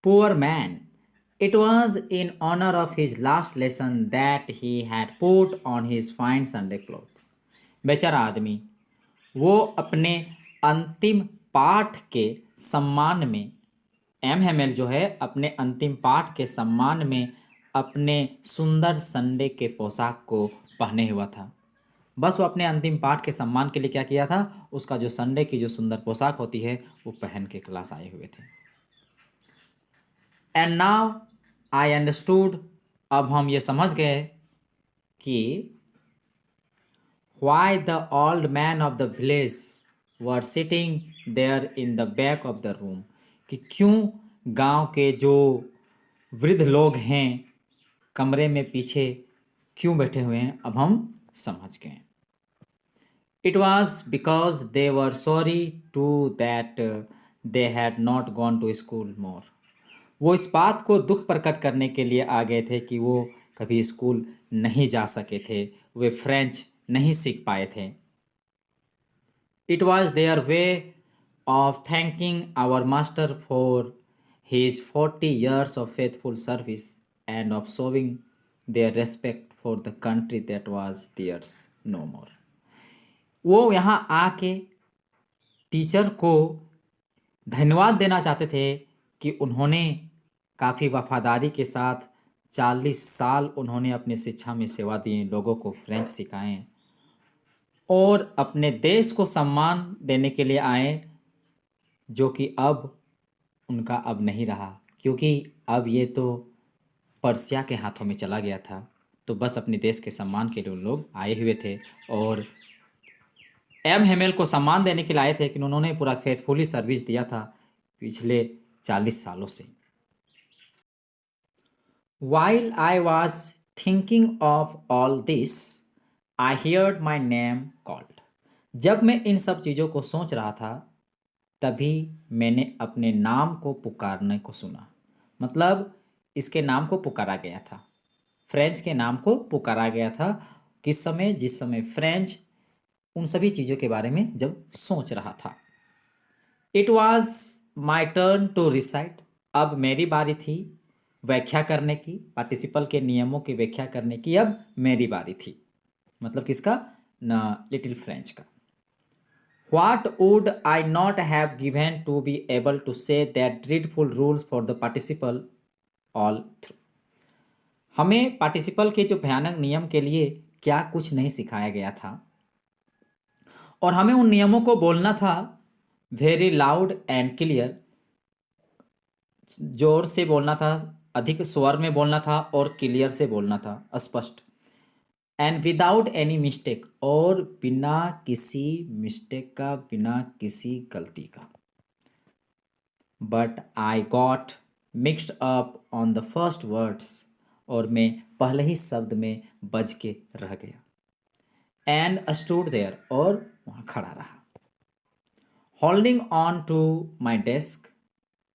Poor man. It was in honor of his last lesson that he had put on his fine Sunday clothes. बेचारा आदमी, वो अपने अंतिम पाठ के सम्मान में, एम हेमेल जो है अपने अंतिम पाठ के सम्मान में अपने सुंदर संडे के पोशाक को पहने हुआ था। बस वो अपने अंतिम पाठ के सम्मान के लिए क्या किया था, उसका जो संडे की जो सुंदर पोशाक होती है वो पहन के क्लास आए हुए थे। एंड नाउ आई अंडरस्टूड, अब हम ये समझ गए कि why the old man of the village were sitting there in the back of the room, कि क्यों गांव के जो वृद्ध लोग हैं कमरे में पीछे क्यों बैठे हुए हैं, अब हम समझ गए। It was because they were sorry too that they had not gone to school more. वो इस बात को दुख प्रकट करने के लिए आ गए थे कि वो कभी स्कूल नहीं जा सके थे, वे फ्रेंच नहीं सीख पाए थे। It was their way of thanking our master for his 40 years of faithful service and of showing their respect for the country that was theirs no more. वो यहाँ आके टीचर को धन्यवाद देना चाहते थे कि उन्होंने काफ़ी वफादारी के साथ 40 साल उन्होंने अपनी शिक्षा में सेवा दी, लोगों को फ्रेंच सिखाएं और अपने देश को सम्मान देने के लिए आए, जो कि अब उनका अब नहीं रहा, क्योंकि अब ये तो पर्सिया के हाथों में चला गया था। तो बस अपने देश के सम्मान के लिए उन लोग आए हुए थे और एम हेमेल को सम्मान देने के लिए आए थे कि उन्होंने पूरा फेथफुली सर्विस दिया था पिछले 40 सालों से। While I was thinking of all this, I heard my name called. जब मैं इन सब चीज़ों को सोच रहा था तभी मैंने अपने नाम को पुकारने को सुना। मतलब इसके नाम को पुकारा गया था, फ्रेंच के नाम को पुकारा गया था। किस समय? जिस समय फ्रेंच उन सभी चीज़ों के बारे में जब सोच रहा था। It was my turn to recite, अब मेरी बारी थी व्याख्या करने की, पार्टिसिपल के नियमों की व्याख्या करने की अब मेरी बारी थी। मतलब किसका? न लिटिल फ्रेंच का। What would I not have given to be able to say that dreadful rules for the participle all through? हमें पार्टिसिपल के जो भयानक नियम के लिए क्या कुछ नहीं सिखाया गया था और हमें उन नियमों को बोलना था वेरी लाउड एंड क्लियर, जोर से बोलना था, अधिक स्वर में बोलना था और क्लियर से बोलना था, स्पष्ट। एंड विदाउट एनी मिस्टेक, और बिना किसी मिस्टेक का, बिना किसी गलती का। But I got mixed up on the first words, और मैं पहले ही शब्द में बज के रह गया। एंड स्टूड देयर, और वहाँ खड़ा रहा। Holding on to my desk,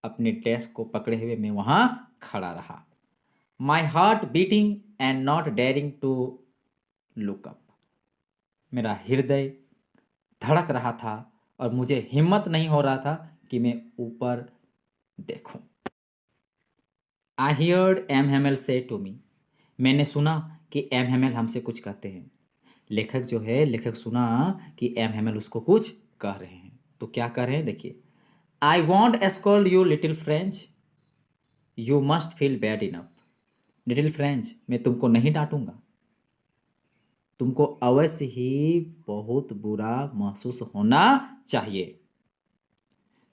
अपने डेस्क को पकड़े हुए मैं वहाँ खड़ा रहा। My heart beating and not daring to look up, मेरा हृदय धड़क रहा था और मुझे हिम्मत नहीं हो रहा था कि मैं ऊपर देखूं। आई हियर्ड एम हेमेल से टू मी, मैंने सुना कि एम हेमेल हमसे कुछ कहते हैं। लेखक जो है, लेखक सुना कि एम हेमेल उसको कुछ कह रहे हैं। तो क्या कह रहे हैं देखिए। I want scold you little French, you must feel bad enough. Little French, मैं तुमको नहीं डांटूंगा, तुमको अवश्य ही बहुत बुरा महसूस होना चाहिए।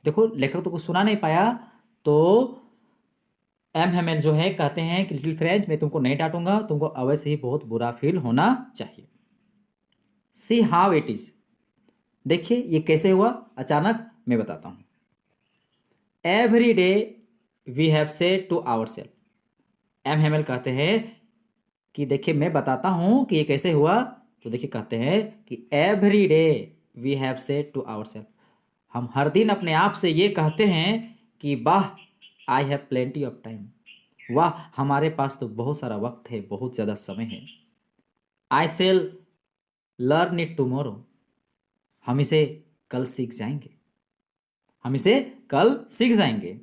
देखो, लेखक तो कुछ सुना नहीं पाया, तो एम हेमेल जो है कहते हैं कि लिटिल फ्रेंच, मैं तुमको नहीं डांटूंगा, तुमको अवश्य ही बहुत बुरा फील होना चाहिए। सी हाउ इट इज, देखिए ये कैसे हुआ अचानक, मैं बताता हूं। Every day we have said to our self, M Hamel कहते हैं कि देखिए मैं बताता हूं कि ये कैसे हुआ। तो देखिए कहते हैं कि every day we have said to our self, हम हर दिन अपने आप से ये कहते हैं कि वाह, I have plenty of time, वाह हमारे पास तो बहुत सारा वक्त है, बहुत ज़्यादा समय है। आई सेल लर्न इट टुमारो, हम इसे कल सीख जाएंगे, हम इसे कल सीख जाएंगे।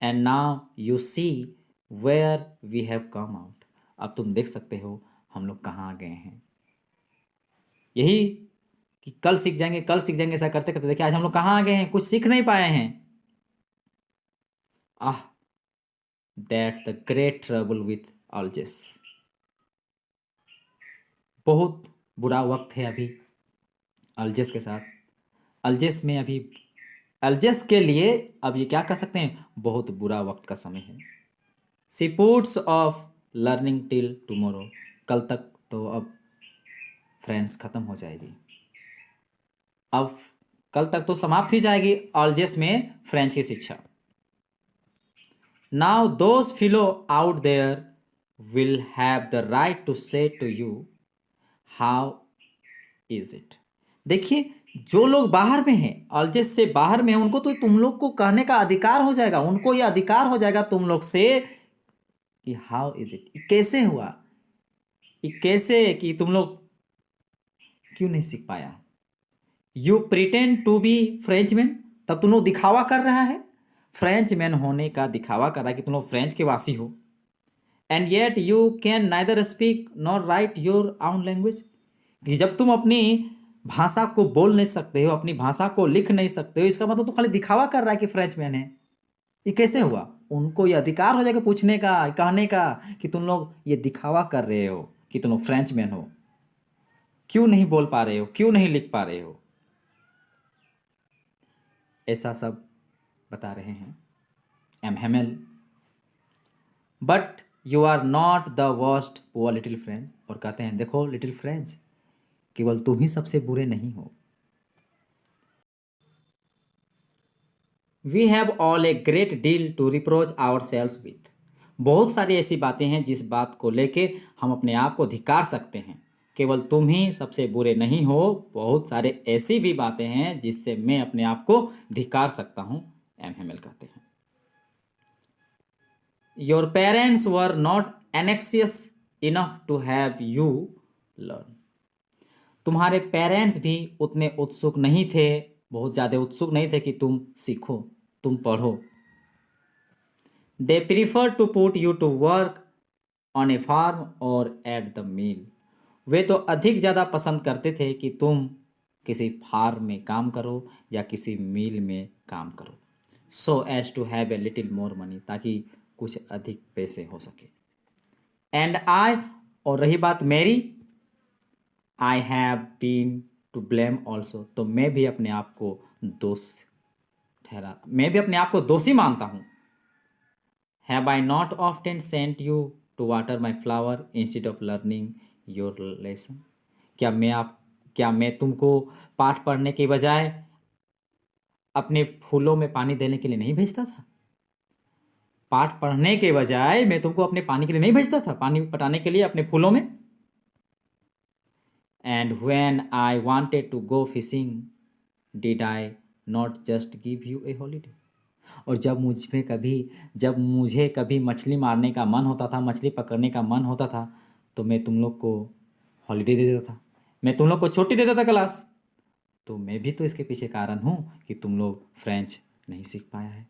And now you see where we have come out. अब तुम देख सकते हो हम लोग कहाँ गए हैं। यही कि कल सीख जाएंगे, कल सीख जाएंगे, ऐसा करते करते देखिए आज हम लोग कहाँ आ गए हैं, कुछ सीख नहीं पाए हैं। Ah, that's the great trouble with algebra. बहुत बुरा वक्त है अभी अल्जेस के साथ। अल्जेस में अभी, अल्जेस के लिए अब ये क्या कर सकते हैं, बहुत बुरा वक्त का समय है। She puts off learning till tomorrow. कल तक तो अब फ्रेंड्स खत्म हो जाएगी। अब कल तक तो समाप्त ही जाएगी अल्जेस में फ्रेंच की शिक्षा। Now those fellows out there will have the right to say to you how is it. देखिए जो लोग बाहर में हैं, अल्जेस से बाहर में हैं, उनको तो तुम लोग को कहने का अधिकार हो जाएगा, उनको ये अधिकार हो जाएगा तुम लोग से कि हाउ इज इट, कैसे हुआ, ये कैसे, कि तुम लोग क्यों नहीं सीख पाया। You pretend to be Frenchman, तब तुम लोग दिखावा कर रहा है, फ्रेंचमैन होने का दिखावा कर रहा है कि तुम लोग फ्रेंच के वासी हो। And yet you can neither speak nor right your आउन लैंग्वेज, कि जब तुम अपनी भाषा को बोल नहीं सकते हो, अपनी भाषा को लिख नहीं सकते हो, इसका मतलब तो खाली दिखावा कर रहा है कि फ्रेंचमैन है। ये कैसे हुआ। उनको ये अधिकार हो जाएगा पूछने का, कहने का कि तुम लोग ये दिखावा कर रहे हो कि तुम लोग फ्रेंचमैन हो, क्यों नहीं बोल पा रहे हो, क्यों नहीं लिख पा रहे हो। ऐसा सब बता रहे हैं M Hamel. But you are not the worst poor little French. और कहते हैं देखो लिटिल फ्रेंच, केवल तुम ही सबसे बुरे नहीं हो। We have all a great deal to reproach our selves with. बहुत सारी ऐसी बातें हैं जिस बात को लेके हम अपने आप को धिक्कार सकते हैं। केवल तुम ही सबसे बुरे नहीं हो, बहुत सारे ऐसी भी बातें हैं जिससे मैं अपने आप को धिक्कार सकता हूँ, एम हेमेल कहते हैं। Your parents were not anxious enough to have you learn. तुम्हारे पेरेंट्स भी उतने उत्सुक नहीं थे, बहुत ज़्यादा उत्सुक नहीं थे कि तुम सीखो, तुम पढ़ो। They prefer to put you to work on a farm or at the mill. वे तो अधिक ज़्यादा पसंद करते थे कि तुम किसी फार्म में काम करो या किसी मील में काम करो, so as to have a little more money, ताकि कुछ अधिक पैसे हो सके। एंड आई, और रही बात मेरी, I have been to blame also, तो मैं भी अपने आप को दोष ठहरा, मैं भी अपने आप को दोषी मानता हूँ। Have I not often sent you to water my flower instead of learning your lesson. क्या मैं तुमको पाठ पढ़ने के बजाय अपने फूलों में पानी देने के लिए नहीं भेजता था। पाठ पढ़ने के बजाय मैं तुमको अपने पानी के लिए नहीं भेजता था, पानी पटाने के लिए अपने फूलों में। And when I wanted to go fishing did I not just give you a holiday. और जब मुझे कभी मछली मारने का मन होता था, मछली पकड़ने का मन होता था, तो मैं तुम लोग को हॉलीडे दे देता था, मैं तुम लोग को छुट्टी दे देता क्लास। तो मैं भी तो इसके पीछे कारण हूँ कि तुम लोग फ्रेंच नहीं सीख पाया है।